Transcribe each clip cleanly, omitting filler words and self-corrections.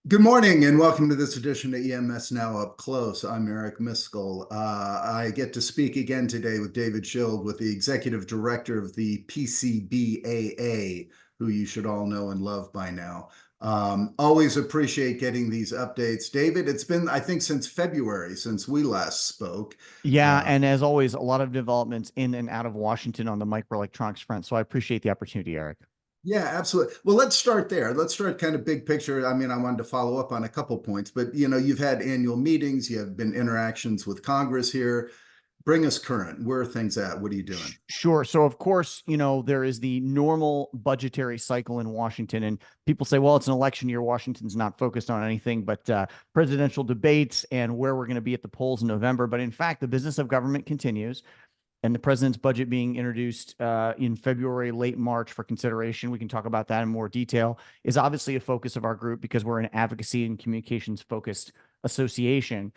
Good morning and welcome to this edition of EMS Now Up Close. I'm Eric Miskell. I get to speak again today with David Schild, with the Executive Director of the PCBAA, who you should all know and love by now. Always appreciate getting these updates. David, it's been, I think, since February since we last spoke. Yeah, Uh, and as always, a lot of developments in and out of Washington on the microelectronics front. So I appreciate the opportunity, Eric. Yeah, absolutely. Well, let's start there. Let's start kind of big picture. I mean, I wanted to follow up on a couple points, but you've had annual meetings, you have been interactions with Congress here. Bring us current. Where are things at? What are you doing? Sure. So, of course, there is the normal budgetary cycle in Washington, and people say, well, it's an election year. Washington's not focused on anything but presidential debates and where we're going to be at the polls in November. But in fact, the business of government continues. And the president's budget being introduced in February, late March for consideration, we can talk about that in more detail, is obviously a focus of our group because we're an advocacy and communications focused association.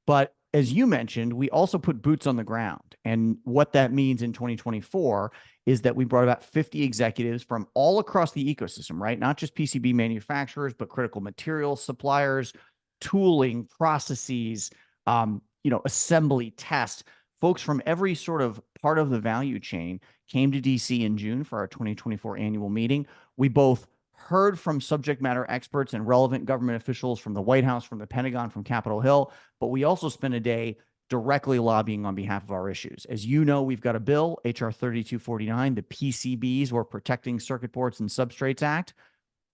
But as you mentioned, we also put boots on the ground. And what that means in 2024 is that we brought about 50 executives from all across the ecosystem, right? Not just PCB manufacturers, but critical materials suppliers, tooling, processes, assembly, test. Folks from every sort of part of the value chain came to DC in June for our 2024 annual meeting. We both heard from subject matter experts and relevant government officials from the White House, from the Pentagon, from Capitol Hill, but we also spent a day directly lobbying on behalf of our issues. As you know, we've got a bill, HR 3249, the PCBs, or Protecting Circuit Boards and Substrates Act.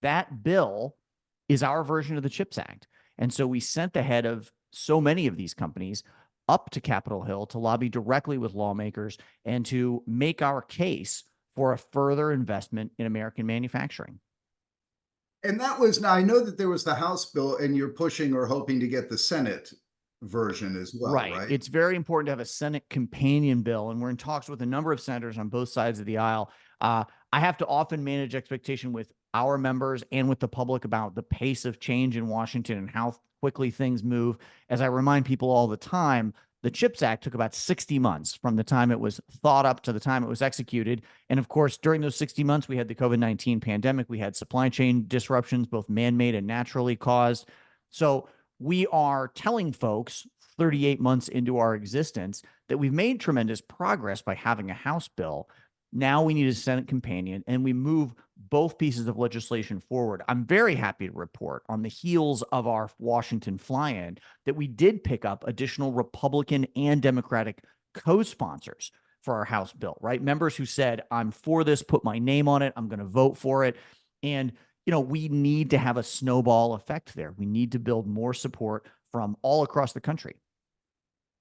That bill is our version of the CHIPS Act. And so we sent the head of so many of these companies up to Capitol Hill to lobby directly with lawmakers and to make our case for a further investment in American manufacturing. And that was, now I know that there was the House bill and you're pushing or hoping to get the Senate version as well, Right. right? It's very important to have a Senate companion bill, and we're in talks with a number of senators on both sides of the aisle. I have to often manage expectation with our members and with the public about the pace of change in Washington and how quickly things move. As I remind people all the time, the CHIPS Act took about 60 months from the time it was thought up to the time it was executed. And of course, during those 60 months, we had the COVID-19 pandemic. We had supply chain disruptions, both man-made and naturally caused. So we are telling folks 38 months into our existence that we've made tremendous progress by having a House bill. Now we need a Senate companion, and we move both pieces of legislation forward. I'm very happy to report, on the heels of our Washington fly-in, that we did pick up additional Republican and Democratic co-sponsors for our House bill, right? Members who said, I'm for this, put my name on it, I'm going to vote for it. And we need to have a snowball effect there. We need to build more support from all across the country.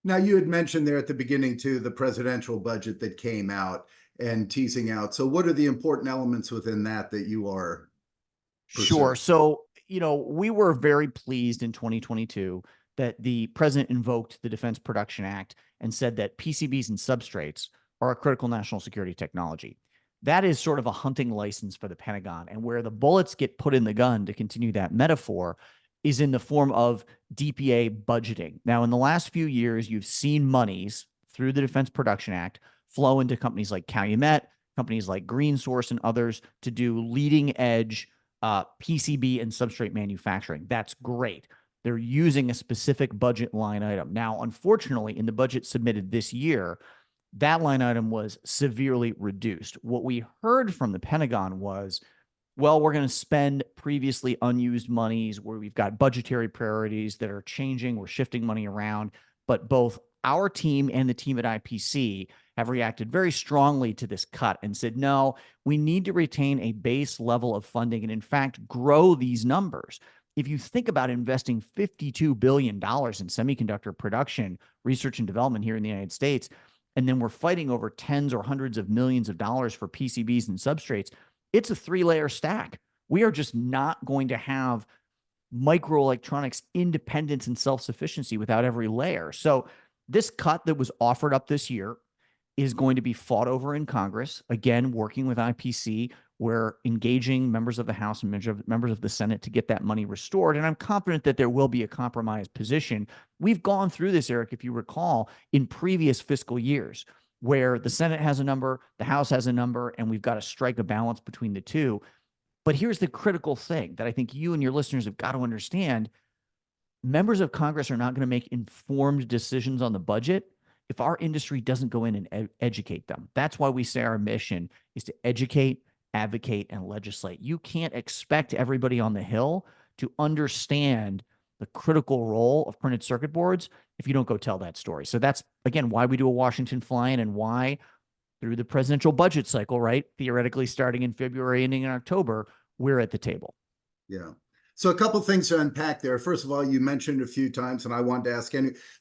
Now, you had mentioned there at the beginning too, the presidential budget that came out and teasing out. So what are the important elements within that that you are Sure. pursuing? So, we were very pleased in 2022 that the president invoked the Defense Production Act and said that PCBs and substrates are a critical national security technology. That is sort of a hunting license for the Pentagon. And where the bullets get put in the gun, to continue that metaphor, is in the form of DPA budgeting. Now, in the last few years, you've seen monies through the Defense Production Act flow into companies like Calumet, companies like Green Source, and others to do leading edge PCB and substrate manufacturing. That's great. They're using a specific budget line item. Now, unfortunately, in the budget submitted this year, that line item was severely reduced. What we heard from the Pentagon was, well, we're going to spend previously unused monies where we've got budgetary priorities that are changing. We're shifting money around. But both our team and the team at IPC have reacted very strongly to this cut and said, no, we need to retain a base level of funding and, in fact, grow these numbers. If you think about investing $52 billion in semiconductor production, research and development here in the United States, and then we're fighting over tens or hundreds of millions of dollars for PCBs and substrates, it's a three-layer stack. We are just not going to have microelectronics independence and self-sufficiency without every layer. So this cut that was offered up this year is going to be fought over in Congress. Again, working with IPC, we're engaging members of the House and members of the Senate to get that money restored. And I'm confident that there will be a compromise position. We've gone through this, Eric, if you recall, in previous fiscal years, where the Senate has a number, the House has a number, and we've got to strike a balance between the two. But here's the critical thing that I think you and your listeners have got to understand. Members of Congress are not going to make informed decisions on the budget if our industry doesn't go in and educate them. That's why we say our mission is to educate, advocate, and legislate. You can't expect everybody on the Hill to understand the critical role of printed circuit boards if you don't go tell that story. So that's, again, why we do a Washington fly-in and why through the presidential budget cycle, right, theoretically starting in February, ending in October, we're at the table. Yeah. So a couple things to unpack there. First of all, you mentioned a few times, and I wanted to ask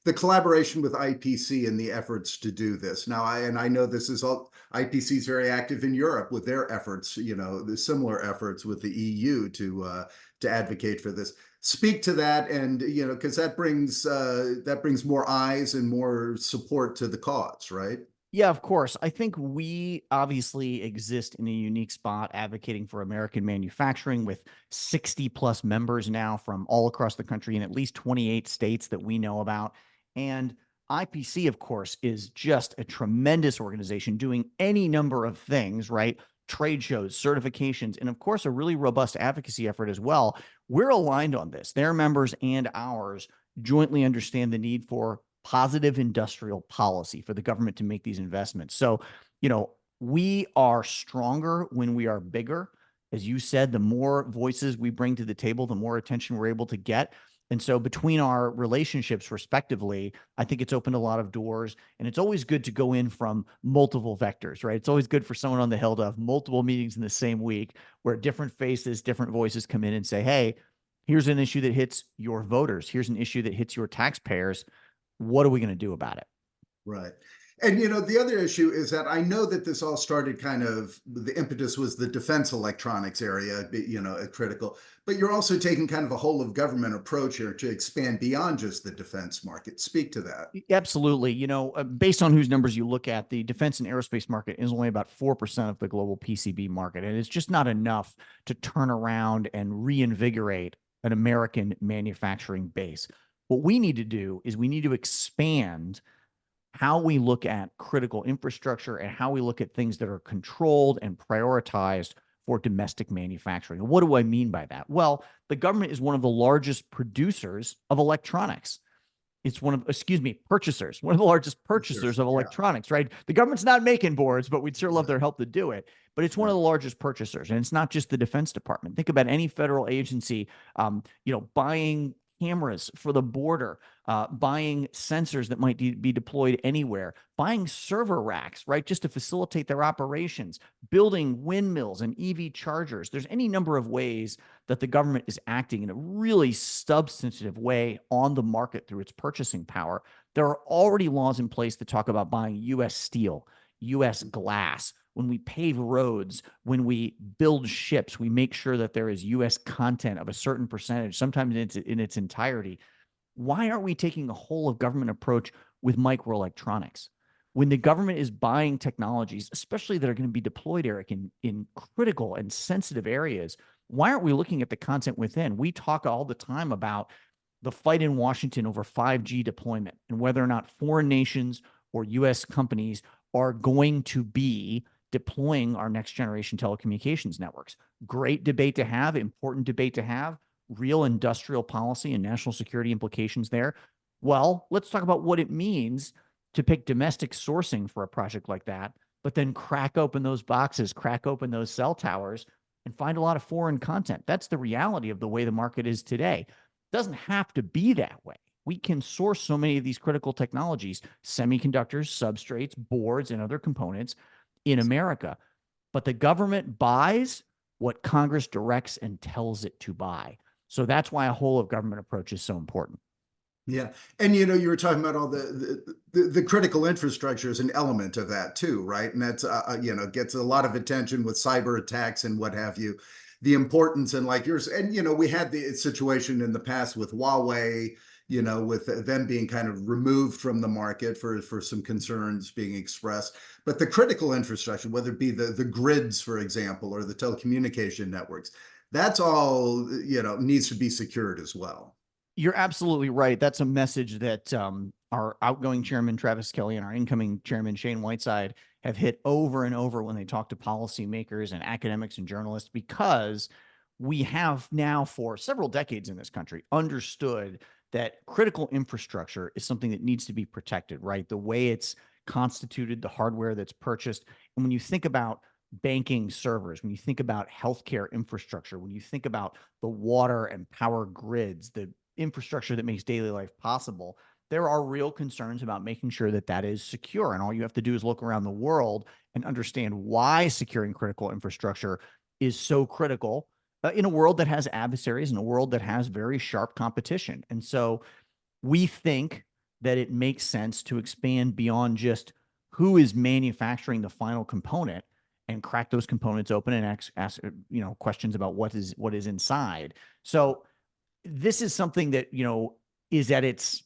the collaboration with IPC and the efforts to do this. Now, I know this is all IPC is very active in Europe with their efforts, the similar efforts with the EU to advocate for this. Speak to that, and because that brings more eyes and more support to the cause, right? Yeah, of course. I think we obviously exist in a unique spot advocating for American manufacturing with 60 plus members now from all across the country in at least 28 states that we know about. And IPC, of course, is just a tremendous organization doing any number of things, right? Trade shows, certifications, and of course, a really robust advocacy effort as well. We're aligned on this. Their members and ours jointly understand the need for positive industrial policy for the government to make these investments. So, we are stronger when we are bigger. As you said, the more voices we bring to the table, the more attention we're able to get. And so between our relationships respectively, I think it's opened a lot of doors, and it's always good to go in from multiple vectors, right? It's always good for someone on the Hill to have multiple meetings in the same week where different faces, different voices come in and say, hey, here's an issue that hits your voters. Here's an issue that hits your taxpayers. What are we going to do about it? Right. And the other issue is that I know that this all started the impetus was the defense electronics area, critical, but you're also taking kind of a whole of government approach here to expand beyond just the defense market. Speak to that. Absolutely. Based on whose numbers you look at, the defense and aerospace market is only about 4% of the global PCB market. And it's just not enough to turn around and reinvigorate an American manufacturing base. What we need to do is we need to expand how we look at critical infrastructure and how we look at things that are controlled and prioritized for domestic manufacturing. And what do I mean by that? Well, the government is one of the largest producers of electronics. It's one of the largest purchasers of electronics, right? The government's not making boards, but we'd sure love their help to do it. But it's one of the largest purchasers, and it's not just the Defense Department. Think about any federal agency, buying cameras for the border, buying sensors that might be deployed anywhere, buying server racks, right, just to facilitate their operations, building windmills and EV chargers. There's any number of ways that the government is acting in a really substantive way on the market through its purchasing power. There are already laws in place that talk about buying U.S. steel, U.S. glass. When we pave roads, when we build ships, we make sure that there is U.S. content of a certain percentage, sometimes in its entirety. Why aren't we taking a whole of government approach with microelectronics? When the government is buying technologies, especially that are going to be deployed, Eric, in critical and sensitive areas, why aren't we looking at the content within? We talk all the time about the fight in Washington over 5G deployment and whether or not foreign nations or U.S. companies are going to be deploying our next generation telecommunications networks. Great debate to have, important debate to have, real industrial policy and national security implications there. Well, let's talk about what it means to pick domestic sourcing for a project like that, but then crack open those boxes, crack open those cell towers, and find a lot of foreign content. That's the reality of the way the market is today. It doesn't have to be that way. We can source so many of these critical technologies, semiconductors, substrates, boards, and other components in America. But the government buys what Congress directs and tells it to buy. So that's why a whole of government approach is so important. Yeah. And you were talking about all the critical infrastructure is an element of that too, right? And that's gets a lot of attention with cyber attacks and what have you. The importance and like yours, and we had the situation in the past with Huawei, with them being kind of removed from the market for some concerns being expressed. But the critical infrastructure, whether it be the grids, for example, or the telecommunication networks, that's all, needs to be secured as well. You're absolutely right. That's a message that our outgoing chairman, Travis Kelly, and our incoming chairman, Shane Whiteside, have hit over and over when they talk to policymakers and academics and journalists, because we have now for several decades in this country understood that critical infrastructure is something that needs to be protected, right? The way it's constituted, the hardware that's purchased. And when you think about banking servers, when you think about healthcare infrastructure, when you think about the water and power grids, the infrastructure that makes daily life possible, there are real concerns about making sure that that is secure. And all you have to do is look around the world and understand why securing critical infrastructure is so critical in a world that has adversaries, in a world that has very sharp competition. And so we think that it makes sense to expand beyond just who is manufacturing the final component and crack those components open and ask questions about what is inside. So this is something that is at its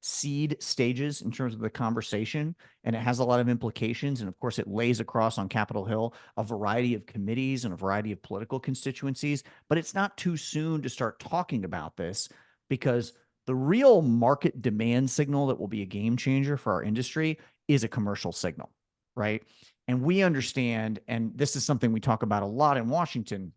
seed stages in terms of the conversation, and it has a lot of implications. And of course, it lays across on Capitol Hill a variety of committees and a variety of political constituencies. But it's not too soon to start talking about this, because the real market demand signal that will be a game changer for our industry is a commercial signal, right? And we understand, and this is something we talk about a lot in Washington,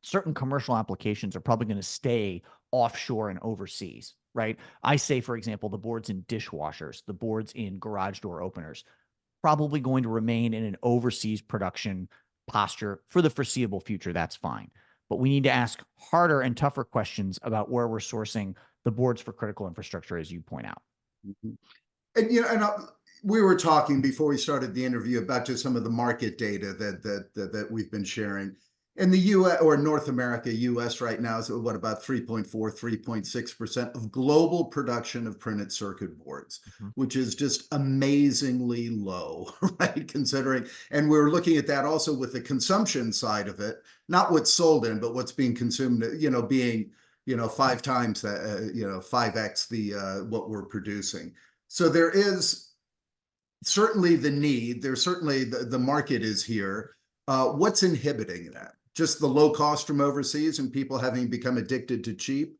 certain commercial applications are probably going to stay offshore and overseas, right? I say, for example, the boards in dishwashers, the boards in garage door openers, probably going to remain in an overseas production posture for the foreseeable future. That's fine. But we need to ask harder and tougher questions about where we're sourcing the boards for critical infrastructure, as you point out. Mm-hmm. And we were talking before we started the interview about just some of the market data that we've been sharing. In the U.S. or North America, U.S. right now is what, about 3.4, 3.6% of global production of printed circuit boards, which is just amazingly low, right? Considering, and we're looking at that also with the consumption side of it, not what's sold in, but what's being consumed, being, 5 times that, 5x the what we're producing. So there is certainly the need. There's certainly the market is here. What's inhibiting that? Just the low cost from overseas and people having become addicted to cheap?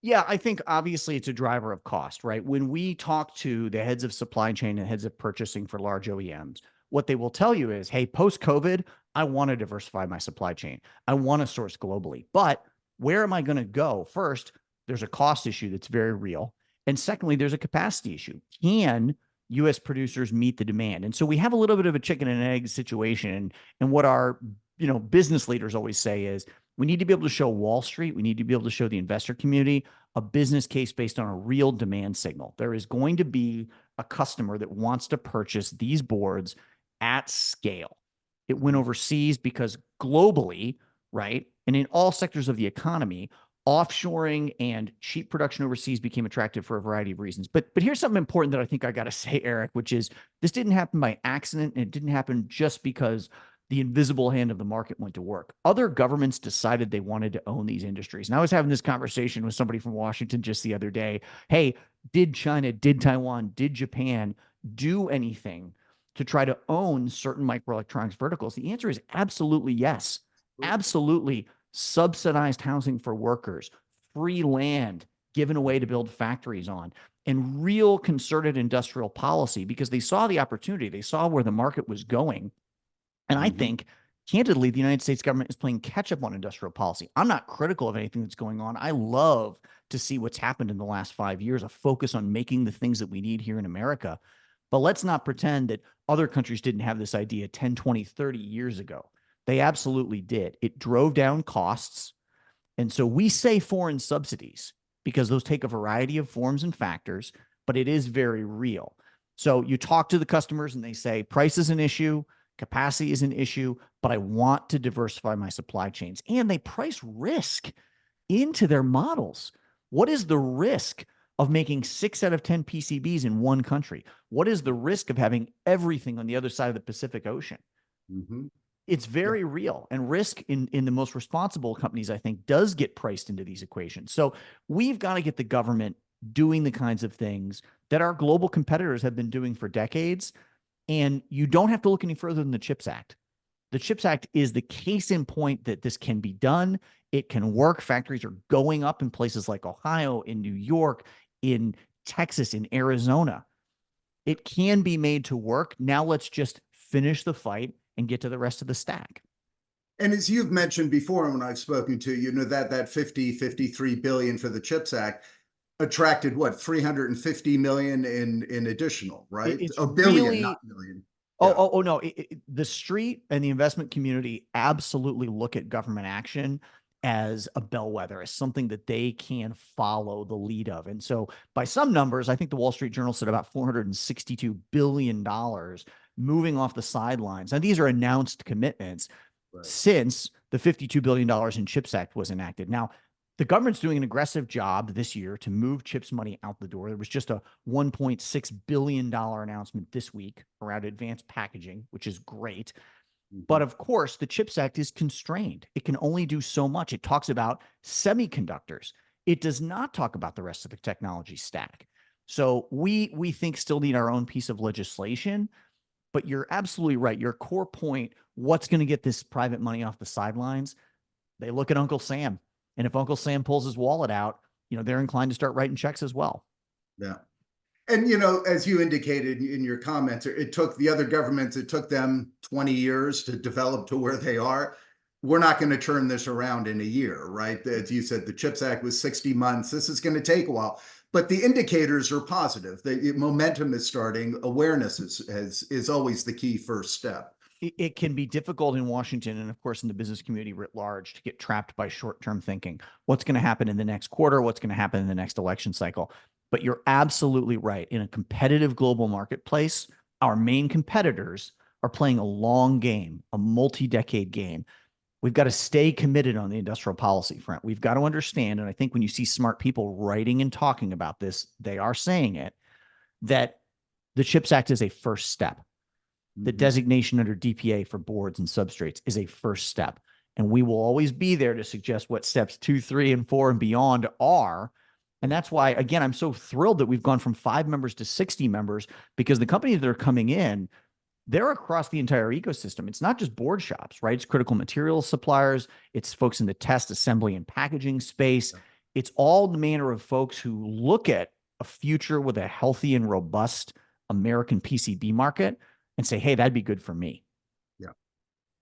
Yeah, I think obviously it's a driver of cost, right? When we talk to the heads of supply chain and heads of purchasing for large OEMs, what they will tell you is, hey, post-COVID, I want to diversify my supply chain. I want to source globally. But where am I going to go? First, there's a cost issue that's very real. And secondly, there's a capacity issue. Can US producers meet the demand? And so we have a little bit of a chicken and egg situation. And what our business leaders always say is, we need to be able to show Wall Street, we need to be able to show the investor community a business case based on a real demand signal. There is going to be a customer that wants to purchase these boards at scale. It went overseas because globally, right, and in all sectors of the economy, offshoring and cheap production overseas became attractive for a variety of reasons. But here's something important that I think I got to say, Eric, which is this didn't happen by accident, and it didn't happen just because the invisible hand of the market went to work. Other governments decided they wanted to own these industries. And I was having this conversation with somebody from Washington just the other day. Hey, did China, did Taiwan, did Japan do anything to try to own certain microelectronics verticals? The answer is absolutely yes. Absolutely. Subsidized housing for workers, free land given away to build factories on, and real concerted industrial policy, because they saw the opportunity. They saw where the market was going. And I think, candidly, the United States government is playing catch up on industrial policy. I'm not critical of anything that's going on. I love to see what's happened in the last 5 years, a focus on making the things that we need here in America. But let's not pretend that other countries didn't have this idea 10, 20, 30 years ago. They absolutely did. It drove down costs. And so we say foreign subsidies because those take a variety of forms and factors, but it is very real. So you talk to the customers and they say, price is an issue. Capacity is an issue, but I want to diversify my supply chains. And they price risk into their models. What is the risk of making 6 out of 10 PCBs in one country? What is the risk of having everything on the other side of the Pacific Ocean? It's very real. And risk in the most responsible companies, I think, does get priced into these equations. So we've got to get the government doing the kinds of things that our global competitors have been doing for decades. And you don't have to look any further than the CHIPS Act. The CHIPS Act is the case in point that this can be done. It can work. Factories are going up in places like Ohio, in New York, in Texas, in Arizona. It can be made to work. Now let's just finish the fight and get to the rest of the stack. And as you've mentioned before, when I've spoken to you, know that 53 billion for the CHIPS Act attracted what, 350 million in additional, right? It's A billion, not really million. Oh, Yeah. oh, oh no. The street and the investment community absolutely look at government action as a bellwether, as something that they can follow the lead of. And so, by some numbers, I think the Wall Street Journal said about $462 billion moving off the sidelines. Now, these are announced commitments Right. since the $52 billion in CHIPS Act was enacted. Now, the government's doing an aggressive job this year to move CHIPS money out the door. There was just a $1.6 billion announcement this week around advanced packaging, which is great. Mm-hmm. But of course, the CHIPS Act is constrained. It can only do so much. It talks about semiconductors. It does not talk about the rest of the technology stack. So we think still need our own piece of legislation, but you're absolutely right. Your core point, what's going to get this private money off the sidelines? They look at Uncle Sam. And if Uncle Sam pulls his wallet out, they're inclined to start writing checks as well. Yeah. And as you indicated in your comments, it took the other governments, it took them 20 years to develop to where they are. We're not going to turn this around in a year, right? As you said, the CHIPS Act was 60 months. This is going to take a while, but the indicators are positive. The momentum is starting. Awareness is always the key first step. It can be difficult in Washington and, of course, in the business community writ large to get trapped by short-term thinking. What's going to happen in the next quarter? What's going to happen in the next election cycle? But you're absolutely right. In a competitive global marketplace, our main competitors are playing a long game, a multi-decade game. We've got to stay committed on the industrial policy front. We've got to understand, and I think when you see smart people writing and talking about this, they are saying it, that the CHIPS Act is a first step. The designation under DPA for boards and substrates is a first step. And we will always be there to suggest what steps 2, 3, and 4 and beyond are. And that's why, again, I'm so thrilled that we've gone from 5 members to 60 members, because the companies that are coming in, they're across the entire ecosystem. It's not just board shops, right? It's critical materials suppliers. It's folks in the test, assembly, and packaging space. It's all the manner of folks who look at a future with a healthy and robust American PCB market and say, hey, that'd be good for me. Yeah.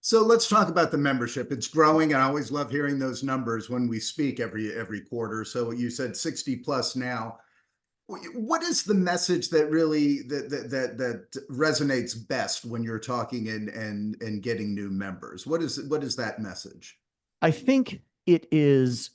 So let's talk about the membership. It's growing, and I always love hearing those numbers when we speak every quarter. So you said 60 plus now. What is the message that really that resonates best when you're talking and getting new members? What is that message? I think it is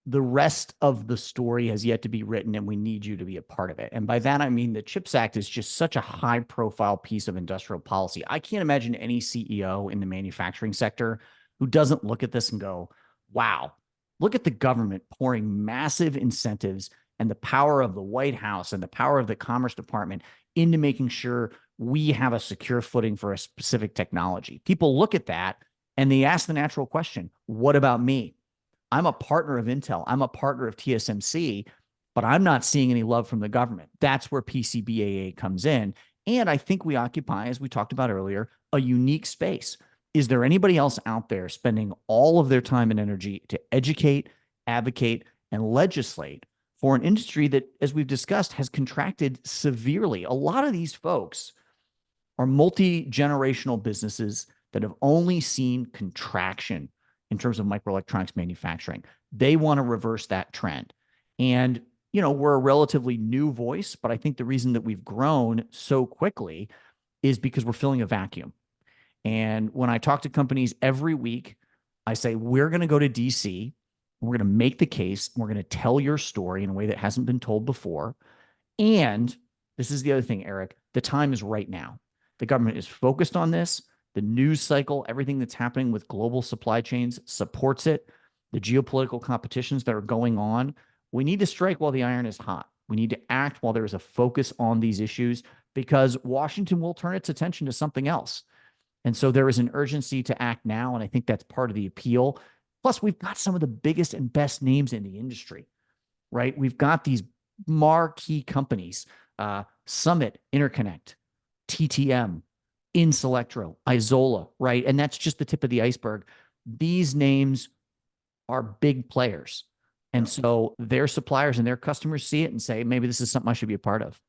the rest of the story has yet to be written, and we need you to be a part of it. And by that, I mean the CHIPS Act is just such a high profile piece of industrial policy. I can't imagine any CEO in the manufacturing sector who doesn't look at this and go, wow, look at the government pouring massive incentives and the power of the White House and the power of the Commerce Department into making sure we have a secure footing for a specific technology. People look at that and they ask the natural question, what about me? I'm a partner of Intel. I'm a partner of TSMC, but I'm not seeing any love from the government. That's where PCBAA comes in. And I think we occupy, as we talked about earlier, a unique space. Is there anybody else out there spending all of their time and energy to educate, advocate, and legislate for an industry that, as we've discussed, has contracted severely? A lot of these folks are multi-generational businesses that have only seen contraction in terms of microelectronics manufacturing. They want to reverse that trend. And, we're a relatively new voice, but I think the reason that we've grown so quickly is because we're filling a vacuum. And when I talk to companies every week, I say, we're going to go to DC, we're going to make the case, we're going to tell your story in a way that hasn't been told before. And this is the other thing, Eric, the time is right now. The government is focused on this. The news cycle, everything that's happening with global supply chains supports it. The geopolitical competitions that are going on. We need to strike while the iron is hot. We need to act while there is a focus on these issues, because Washington will turn its attention to something else. And so there is an urgency to act now, and I think that's part of the appeal. Plus, we've got some of the biggest and best names in the industry, right? We've got these marquee companies, Summit, Interconnect, TTM, Inselectro, Isola, right? And that's just the tip of the iceberg. These names are big players. And so their suppliers and their customers see it and say, maybe this is something I should be a part of.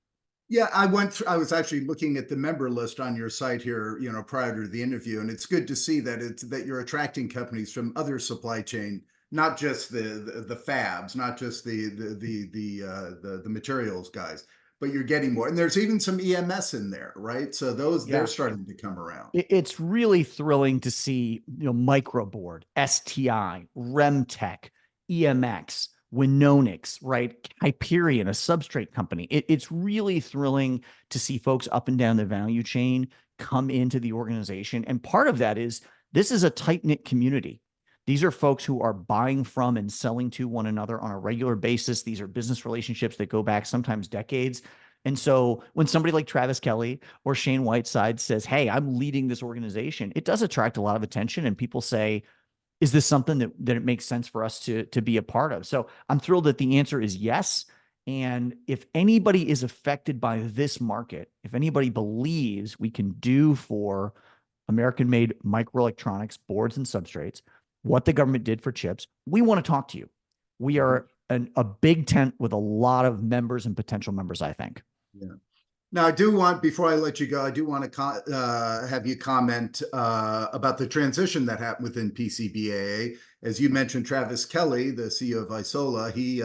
Yeah, I went through, I was actually looking at the member list on your site here, prior to the interview, and it's good to see that that you're attracting companies from other supply chain, not just the fabs, not just the materials guys, but you're getting more. And there's even some EMS in there, right? So they're Yeah. starting to come around. It's really thrilling to see, Microboard, STI, Remtech, EMX, Winonix, right? Hyperion, a substrate company. It's really thrilling to see folks up and down the value chain come into the organization. And part of that is this is a tight knit community. These are folks who are buying from and selling to one another on a regular basis. These are business relationships that go back sometimes decades. And so when somebody like Travis Kelly or Shane Whiteside says, "Hey, I'm leading this organization," it does attract a lot of attention. And people say, "Is this something that it makes sense for us to be a part of?" So I'm thrilled that the answer is yes. And if anybody is affected by this market, if anybody believes we can do for American made microelectronics, boards, and substrates, what the government did for chips, we want to talk to you. We are a big tent with a lot of members and potential members, I think. Yeah. Now, I do want, before I let you go, I do want to have you comment about the transition that happened within PCBAA. As you mentioned, Travis Kelly, the CEO of Isola, he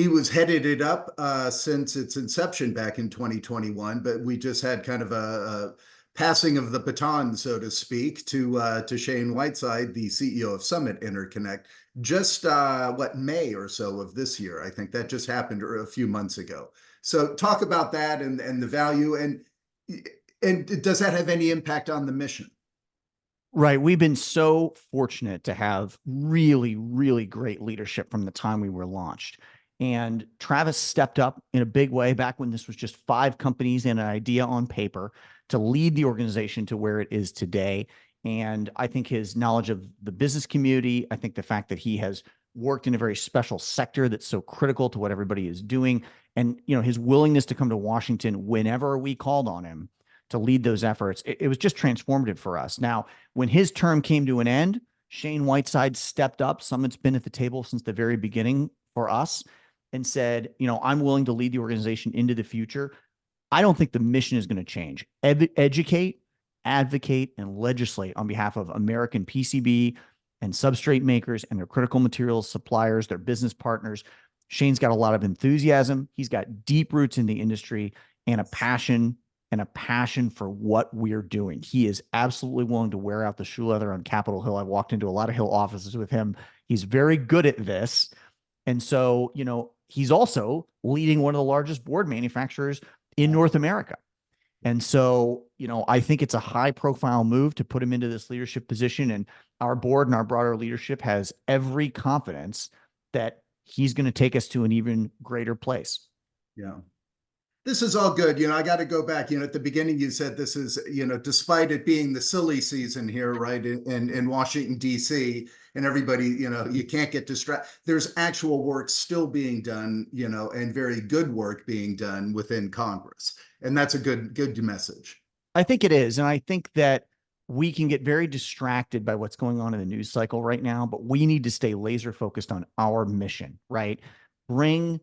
was headed it up since its inception back in 2021, but we just had kind of a passing of the baton, so to speak, to Shane Whiteside, the CEO of Summit Interconnect, just May or so of this year. I think that just happened a few months ago. So talk about that and the value, and does that have any impact on the mission? Right. We've been so fortunate to have really, really great leadership from the time we were launched. And Travis stepped up in a big way back when this was just 5 companies and an idea on paper to lead the organization to where it is today. And I think his knowledge of the business community, I think the fact that he has worked in a very special sector that's so critical to what everybody is doing, and his willingness to come to Washington whenever we called on him to lead those efforts, it was just transformative for us. Now, when his term came to an end, Shane Whiteside stepped up. Summit's been at the table since the very beginning for us and said, "I'm willing to lead the organization into the future." I don't think the mission is going to change. Educate, advocate, and legislate on behalf of American PCB and substrate makers and their critical materials suppliers, their business partners. Shane's got a lot of enthusiasm. He's got deep roots in the industry and a passion for what we're doing. He is absolutely willing to wear out the shoe leather on Capitol Hill. I've walked into a lot of Hill offices with him. He's very good at this. And so, he's also leading one of the largest board manufacturers in North America. And so, I think it's a high profile move to put him into this leadership position. And our board and our broader leadership has every confidence that he's going to take us to an even greater place. Yeah. This is all good. I got to go back. At the beginning, you said this is, despite it being the silly season here, right, in Washington, D.C., and everybody, you can't get distracted. There's actual work still being done, and very good work being done within Congress. And that's a good message. I think it is. And I think that we can get very distracted by what's going on in the news cycle right now, but we need to stay laser focused on our mission, right? Bring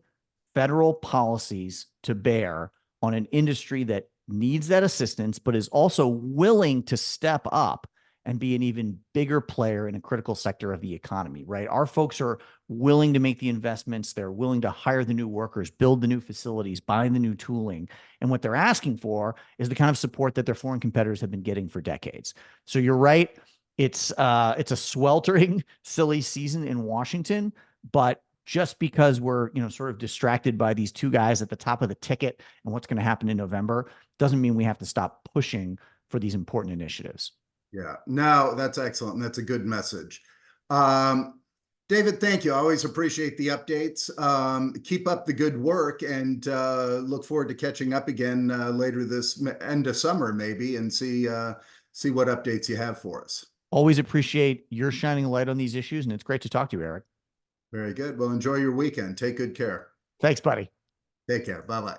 federal policies to bear on an industry that needs that assistance, but is also willing to step up and be an even bigger player in a critical sector of the economy, right? Our folks are willing to make the investments. They're willing to hire the new workers, build the new facilities, buy the new tooling. And what they're asking for is the kind of support that their foreign competitors have been getting for decades. So you're right. It's a sweltering, silly season in Washington, but just because we're, sort of distracted by these 2 guys at the top of the ticket and what's going to happen in November doesn't mean we have to stop pushing for these important initiatives. Yeah, no, that's excellent. That's a good message. David, thank you. I always appreciate the updates. Keep up the good work, and look forward to catching up again later this end of summer, maybe, and see what updates you have for us. Always appreciate your shining a light on these issues, and it's great to talk to you, Eric. Very good. Well, enjoy your weekend. Take good care. Thanks, buddy. Take care. Bye-bye.